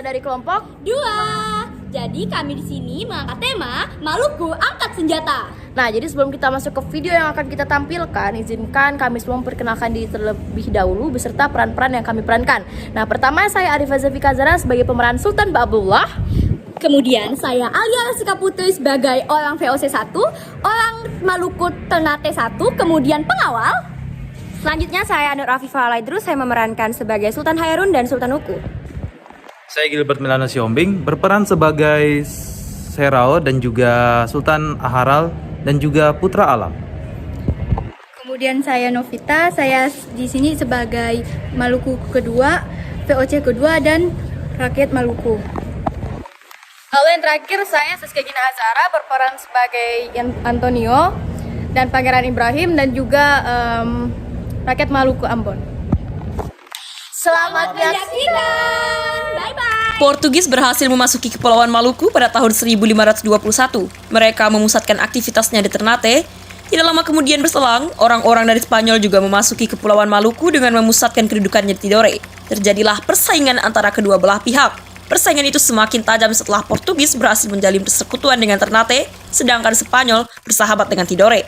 dari kelompok 2. Jadi kami di sini mengangkat tema Maluku Angkat Senjata. Nah, jadi sebelum kita masuk ke video yang akan kita tampilkan, izinkan kami semua memperkenalkan diri terlebih dahulu beserta peran-peran yang kami perankan. Nah, pertama saya Arifah Zafika Zara sebagai pemeran Sultan Ba'abdullah. Kemudian saya Alia Rasika Putri sebagai orang VOC 1, orang Maluku Ternate 1, kemudian pengawal. Selanjutnya saya Nur Afifah Alaidrus, saya memerankan sebagai Sultan Hairun dan Sultan Uku. Saya Gilbert Milana Siombing berperan sebagai Serao dan juga Sultan Aharal dan juga Putra Alam. Kemudian saya Novita, saya di sini sebagai Maluku kedua, VOC kedua dan rakyat Maluku. Lalu yang terakhir saya Saskia Gina Azara berperan sebagai Antonio dan Pangeran Ibrahim dan juga rakyat Maluku Ambon. Selamat menyaksikan. Bye-bye. Portugis berhasil memasuki Kepulauan Maluku pada tahun 1521. Mereka memusatkan aktivitasnya di Ternate. Tidak lama kemudian berselang, orang-orang dari Spanyol juga memasuki Kepulauan Maluku dengan memusatkan kedudukannya di Tidore. Terjadilah persaingan antara kedua belah pihak. Persaingan itu semakin tajam setelah Portugis berhasil menjalin persekutuan dengan Ternate, sedangkan Spanyol bersahabat dengan Tidore.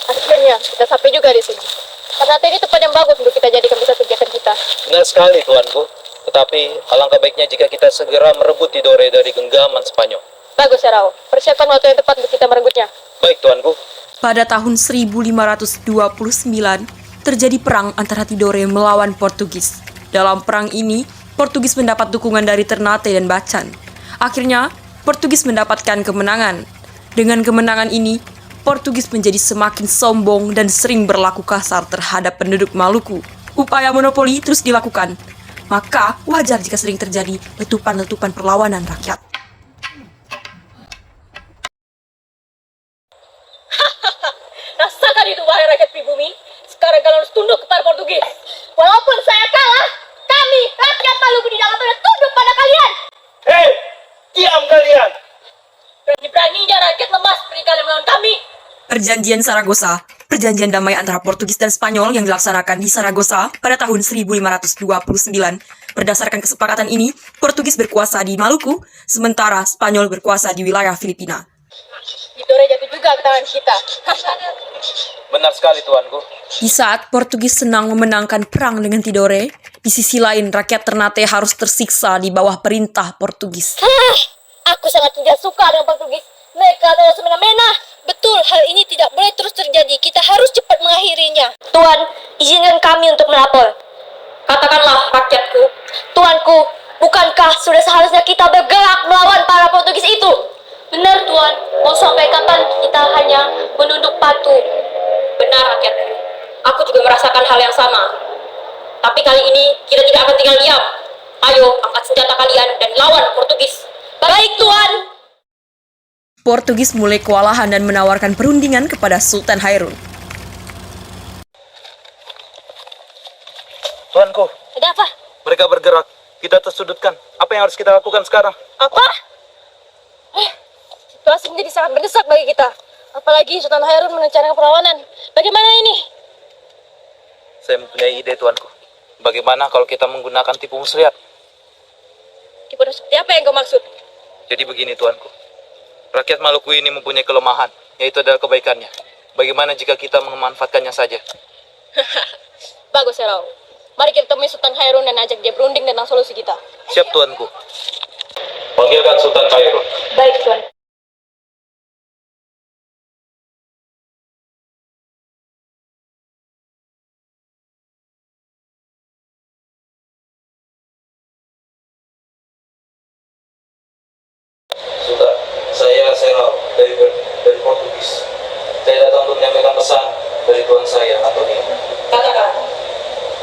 Akhirnya kita sampai juga di sini. Ternate ini tempat yang bagus untuk kita jadikan pusat kegiatan kita. Benar sekali tuanku, tetapi alangkah baiknya jika kita segera merebut Tidore dari genggaman Spanyol. Bagus ya Rao, persiapkan waktu yang tepat untuk kita merebutnya. Baik tuanku. Pada tahun 1529, terjadi perang antara Tidore melawan Portugis. Dalam perang ini, Portugis mendapat dukungan dari Ternate dan Bacan. Akhirnya, Portugis mendapatkan kemenangan. Dengan kemenangan ini, Portugis menjadi semakin sombong dan sering berlaku kasar terhadap penduduk Maluku. Upaya monopoli terus dilakukan. Maka, wajar jika sering terjadi letupan-letupan perlawanan rakyat. Rasakan itu wahai rakyat pribumi. Sekarang kalian harus tunduk kepada Portugis. Walaupun saya kalah, kami rakyat Maluku tidak akan pernah tunduk pada kalian. Hei, diam kalian! Berani-beraninya rakyat lemah seperti kalian melawan kami. Perjanjian Saragossa, perjanjian damai antara Portugis dan Spanyol yang dilaksanakan di Saragossa pada tahun 1529. Berdasarkan kesepakatan ini, Portugis berkuasa di Maluku, sementara Spanyol berkuasa di wilayah Filipina. Tidore jatuh juga ke tangan kita. Benar sekali tuanku. Di saat Portugis senang memenangkan perang dengan Tidore, di sisi lain rakyat Ternate harus tersiksa di bawah perintah Portugis. Aku sangat tidak suka dengan Portugis. Mereka adalah semena-mena. Betul, hal ini tidak boleh terus terjadi. Kita harus cepat mengakhirinya. Tuan, izinkan kami untuk melapor. Katakanlah, rakyatku. Tuanku, bukankah sudah seharusnya kita bergerak melawan para Portugis itu? Benar, Tuan. Mau sampai kapan kita hanya menunduk patuh? Benar, rakyatku. Aku juga merasakan hal yang sama. Tapi kali ini kita tidak akan tinggal diam. Ayo, angkat senjata kalian dan lawan Portugis. Baik, Tuan. Portugis mulai kewalahan dan menawarkan perundingan kepada Sultan Hairun. Tuanku, Ada apa? mereka bergerak. Kita tersudutkan. Apa yang harus kita lakukan sekarang? Apa? Situasi menjadi sangat mendesak bagi kita. Apalagi Sultan Hairun merencanakan perlawanan. Bagaimana ini? Saya mempunyai ide tuanku. Bagaimana kalau kita menggunakan tipu muslihat? Tipu seperti apa yang kau maksud? Jadi begini tuanku. Rakyat Maluku ini mempunyai kelemahan, yaitu adalah kebaikannya. Bagaimana jika kita memanfaatkannya saja? Bagus ya, Rao. Mari kita temui Sultan Hairun dan ajak dia berunding tentang solusi kita. Siap tuanku. Panggilkan Sultan Hairun. Baik, Tuan. Sultan, saya Serao dari Portugis. Saya datang untuk menyampaikan pesan dari tuan saya, Antonio. Katakan.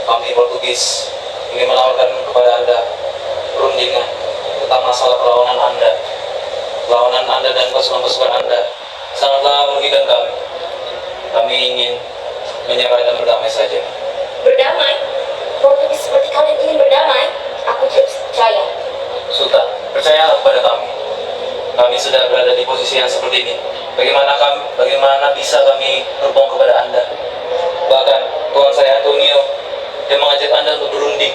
Kami Portugis ingin menawarkan kepada Anda perundingan tentang masalah perlawanan Anda. Perlawanan Anda dan pasukan-pasukan Anda sangatlah merugikan kami. Kami ingin menyerah dan berdamai saja. Berdamai? Portugis seperti kalian ingin berdamai? Aku tidak percaya. Sultan, percayalah kepada kami. Kami sudah berada di posisi yang seperti ini. Bagaimana bisa kami berbohong kepada Anda? Bahkan tuan saya Antonio yang mengajak Anda untuk berunding.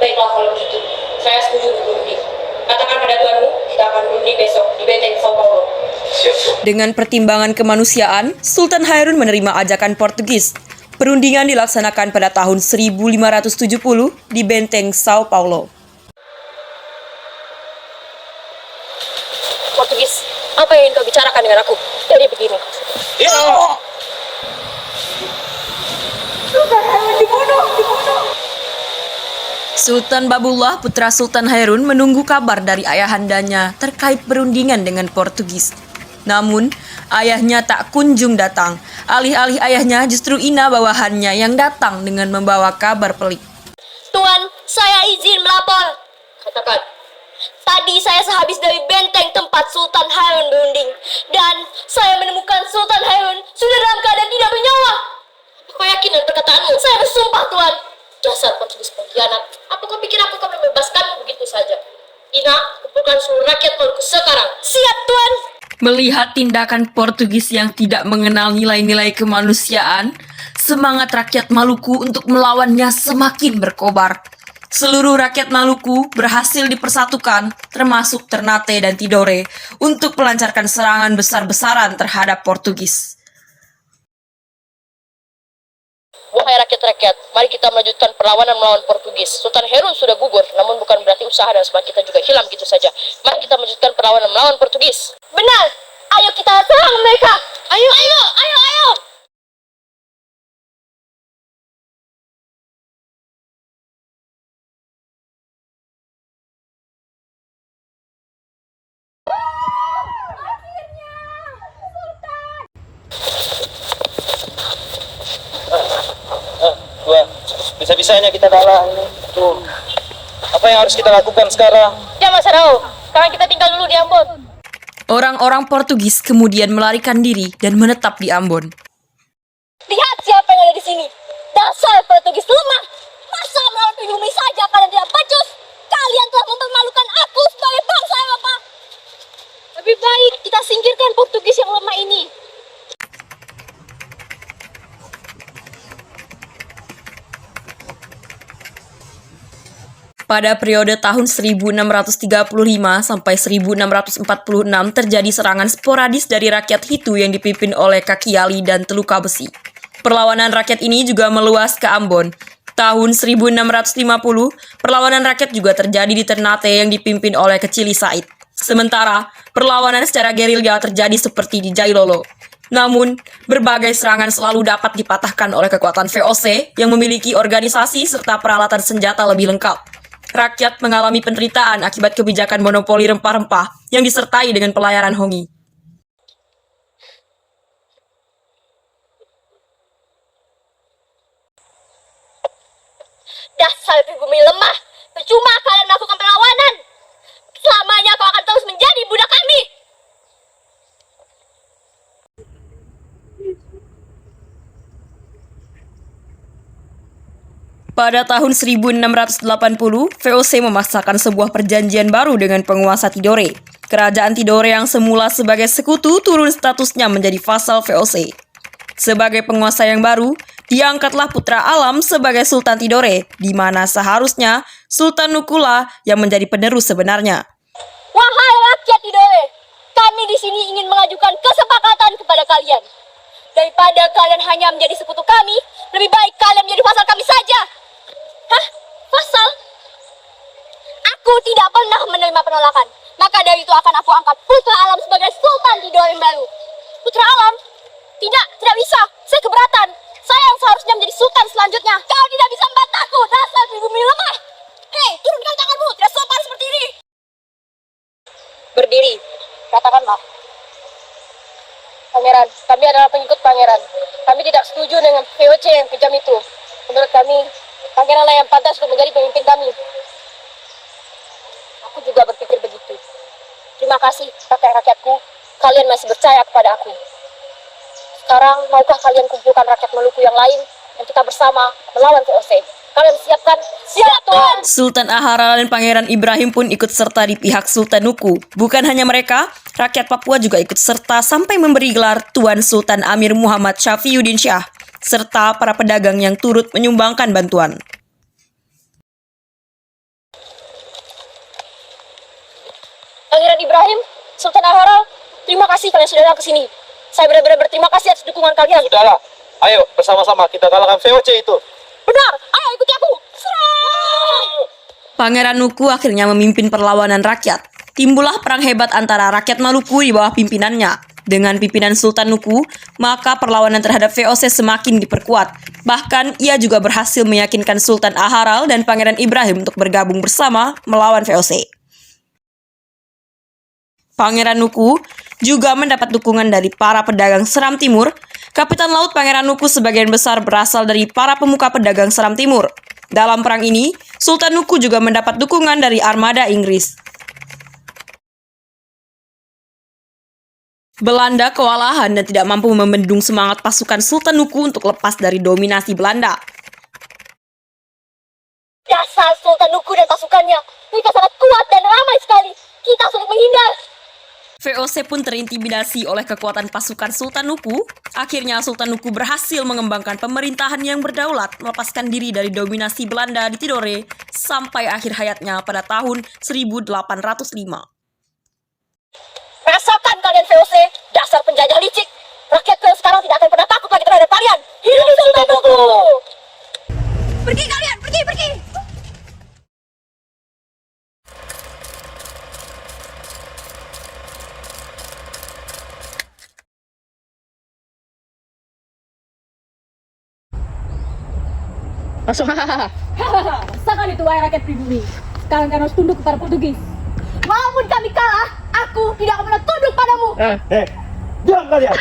Baiklah kalau begitu, saya setuju untuk berunding. Katakan pada tuanmu, kita akan berunding besok di benteng Sao Paulo. Siap, Tuan. Dengan pertimbangan kemanusiaan, Sultan Hairun menerima ajakan Portugis. Perundingan dilaksanakan pada tahun 1570 di benteng Sao Paulo. Portugis, apa yang ingin kau bicarakan dengan aku? Jadi begini. Sultan Babullah, putra Sultan Hairun, menunggu kabar dari ayahandanya terkait perundingan dengan Portugis. Namun, ayahnya tak kunjung datang. Alih-alih ayahnya, justru Ina bawahannya yang datang dengan membawa kabar pelik. Tuan, saya izin melapor. Katakan. Tadi saya sehabis dari benteng tempat Sultan Hairun berunding. Dan saya menemukan Sultan Hairun sudah dalam keadaan tidak bernyawa. Kau yakin dengan perkataanmu? Saya bersumpah, Tuan. Dasar Portugis pengkhianat. Apa kau pikir aku akan membebaskanmu begitu saja? Ina, kumpulkan seluruh rakyat Maluku sekarang. Siap, Tuan. Melihat tindakan Portugis yang tidak mengenal nilai-nilai kemanusiaan, semangat rakyat Maluku untuk melawannya semakin berkobar. Seluruh rakyat Maluku berhasil dipersatukan, termasuk Ternate dan Tidore, untuk melancarkan serangan besar-besaran terhadap Portugis. Wahai rakyat-rakyat, mari kita melanjutkan perlawanan melawan Portugis. Sultan Hairun sudah gugur, namun bukan berarti usaha dan semangat kita juga hilang gitu saja. Mari kita melanjutkan perlawanan melawan Portugis. Benar! Ayo kita serang mereka! Ayo! Ayo! Ayo! Ayo! Tuan, bisa-bisanya kita kalah ini. Tuh. Apa yang harus kita lakukan sekarang? Jangan Sarau, sekarang kita tinggal dulu di Ambon. Orang-orang Portugis kemudian melarikan diri dan menetap di Ambon. Lihat siapa yang ada di sini. Dasar Portugis lemah. Masa melawan pribumi saja kalian tidak becus? Kalian telah mempermalukan aku sebagai bangsa Eropa. Lebih baik kita singkirkan Portugis yang lemah ini. Pada periode tahun 1635 sampai 1646 terjadi serangan sporadis dari rakyat Hitu yang dipimpin oleh Kakiali dan Teluka Besi. Perlawanan rakyat ini juga meluas ke Ambon. Tahun 1650, perlawanan rakyat juga terjadi di Ternate yang dipimpin oleh Kecili Said. Sementara, perlawanan secara gerilya terjadi seperti di Jailolo. Namun, berbagai serangan selalu dapat dipatahkan oleh kekuatan VOC yang memiliki organisasi serta peralatan senjata lebih lengkap. Rakyat mengalami penderitaan akibat kebijakan monopoli rempah-rempah yang disertai dengan pelayaran hongi. Dasar pribumi lemah. Percuma kalian melakukan perlawanan. Selamanya kau akan terus menjadi budak kami. Pada tahun 1680, VOC memaksakan sebuah perjanjian baru dengan penguasa Tidore. Kerajaan Tidore yang semula sebagai sekutu turun statusnya menjadi vasal VOC. Sebagai penguasa yang baru, diangkatlah putra Alam sebagai Sultan Tidore, di mana seharusnya Sultan Nukula yang menjadi penerus sebenarnya. Wahai rakyat Tidore, kami di sini ingin mengajukan kesepakatan kepada kalian. Daripada kalian hanya menjadi sekutu kami, lebih baik kalian menjadi vasal kami saja. Hah? Vasal? Aku tidak pernah menerima penolakan. Maka dari itu akan aku angkat putra Alam sebagai Sultan Tidore yang baru. Putra Alam? Tidak bisa. Saya keberatan. Saya yang seharusnya menjadi Sultan selanjutnya. Kau tidak bisa membantahku, dasar pribumi lemah. Hei, turunkan tanganmu. Tidak sopan seperti ini. Berdiri. Katakanlah. Pangeran, kami adalah pengikut pangeran. Kami tidak setuju dengan VOC yang kejam itu. Menurut kami, pangeranlah yang pantas untuk menjadi pemimpin kami. Aku juga berpikir begitu. Terima kasih, rakyat-rakyatku. Kalian masih percaya kepada aku. Sekarang, maukah kalian kumpulkan rakyat Maluku yang lain dan kita bersama melawan VOC? Kalian siapkan? Siap, Tuan! Sultan Ahara dan Pangeran Ibrahim pun ikut serta di pihak Sultan Nuku. Bukan hanya mereka, rakyat Papua juga ikut serta sampai memberi gelar Tuan Sultan Amir Muhammad Syafiuddin Shah, serta para pedagang yang turut menyumbangkan bantuan. Pangeran Ibrahim, Sultan Al-Haral, terima kasih kalian sudah datang ke sini. Saya benar-benar berterima kasih atas dukungan kalian. Sudahlah, ayo bersama-sama kita kalahkan VOC itu. Benar, ayo ikuti aku. Serang! Pangeran Nuku akhirnya memimpin perlawanan rakyat. Timbullah perang hebat antara rakyat Maluku di bawah pimpinannya. Dengan pimpinan Sultan Nuku, maka perlawanan terhadap VOC semakin diperkuat. Bahkan, ia juga berhasil meyakinkan Sultan Al-Haral dan Pangeran Ibrahim untuk bergabung bersama melawan VOC. Pangeran Nuku juga mendapat dukungan dari para pedagang Seram Timur. Kapitan Laut Pangeran Nuku sebagian besar berasal dari para pemuka pedagang Seram Timur. Dalam perang ini, Sultan Nuku juga mendapat dukungan dari armada Inggris. Belanda kewalahan dan tidak mampu membendung semangat pasukan Sultan Nuku untuk lepas dari dominasi Belanda. Dasar Sultan Nuku dan pasukannya, mereka sangat kuat dan ramai sekali. Kita sulit menghindar. VOC pun terintimidasi oleh kekuatan pasukan Sultan Nuku. Akhirnya Sultan Nuku berhasil mengembangkan pemerintahan yang berdaulat, melepaskan diri dari dominasi Belanda di Tidore sampai akhir hayatnya pada tahun 1805. Rasakan kalian VOC, dasar penjajah licik. Rakyatku yang sekarang tidak akan pernah takut lagi terhadap kalian. Hidup Sultan Nuku! Pergi kalian, pergi. Rasakan itu wahai rakyat pribumi. Sekarang kalian harus tunduk kepada Portugis. Walaupun kami kalah, aku tidak akan pernah tunduk padamu. Diam kalian.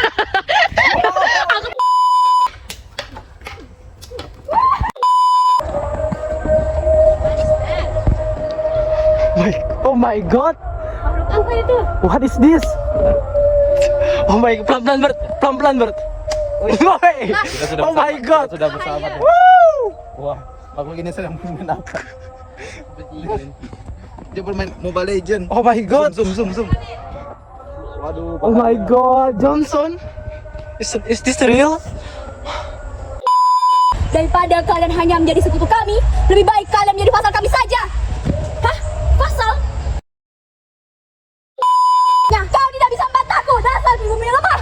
Oh my god. Apa itu? What is this? Oh my god, pelan-pelan Bert. Oh my god. Sudah bersama. Woo! Wah, aku ini sedang bermain apa? Dia bermain Mobile Legend. Oh my god. Zoom. Waduh. Oh my god, Johnson. Is this real? Daripada kalian hanya menjadi sekutu kami, lebih baik kalian menjadi vassal kami saja. Hah? Vassal? Nah, kau tidak bisa membantahku, dasar pribumi lemah.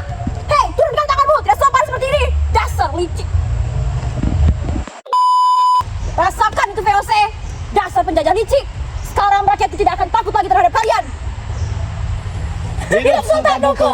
Hei, turunkan tanganmu, tidak sopan seperti ini. Dasar licik. Rasakan itu VOC, dasar penjajah licik. Sekarang rakyat tidak akan takut lagi terhadap kalian. Hidup Sultan Nuku!